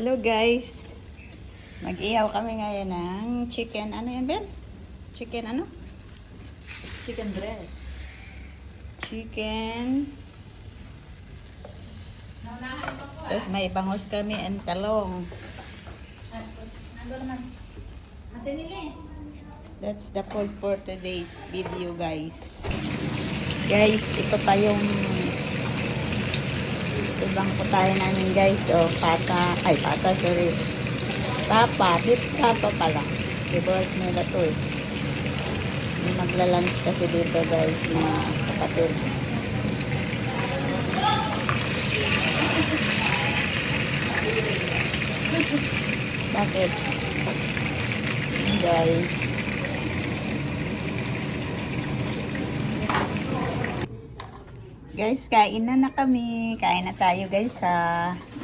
Hello guys. Mag-ihaw kami ngayon ng chicken. Ano yan, Ben? Chicken ano? Chicken breast. Chicken. Tapos may bangus kami and talong. That's the food for today's video guys. Guys, ito pa yung ibang putahe namin guys. O, sorry. Papa pala. Divorce nila to eh. May magla-lunch kasi dito guys, mga kapatid. Bakit? Guys. Guys, kain na kami. Kain na tayo guys sa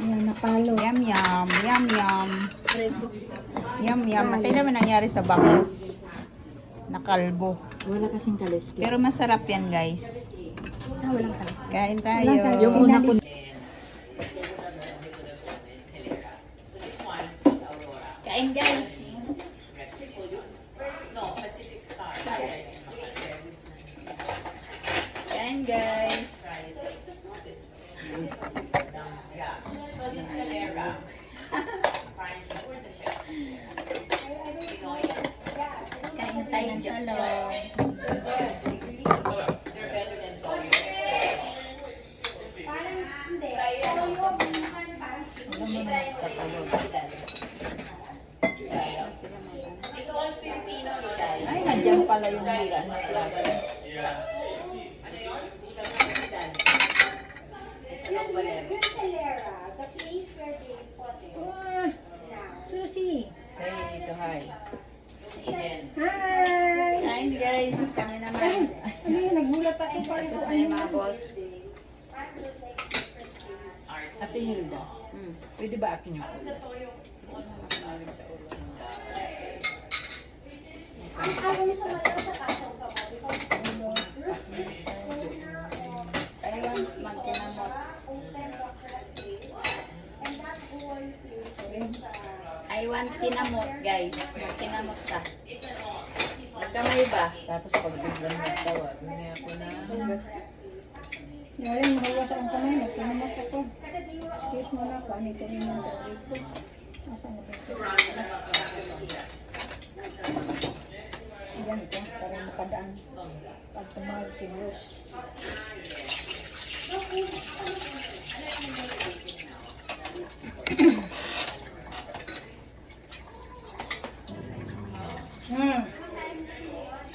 Ayan, napalo. yum yum. Yum yum. Yum yum. Matay naman nangyari sa bangus. Nakalbo. Wala kasing kaliskis. Pero masarap yan guys. walang kaliskis. Kain tayo. Yung una po. Kain guys. Kain guys. Kain tayo dyan. Ay, nandiyan pala yung nila na plato. Susi. Say ito, hi. Hi. Kain guys, kami naman. Ano yun, nagulat ako pa. Tapos na yung mga boss. Ate Hilda, pwede ba akin yung ulo? I want magkinamot. I want kinamot guys. Magkinamot ka. Magkamay ba? Tapos pag biglang nagtawa, niya ako na. Ngayon, mahawas ang kamay, nagsinumat ako. Excuse mo na, paano ito rin yung tawag ko. Asa na ito? Yan ito, para makadaan. Pag tumawag si Bruce.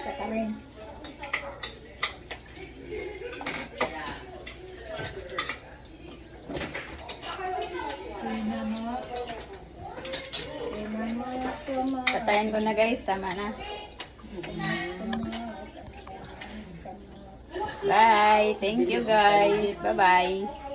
Saka rin. Patayin ko na guys. Tama na. Bye. Thank you guys. Bye-bye.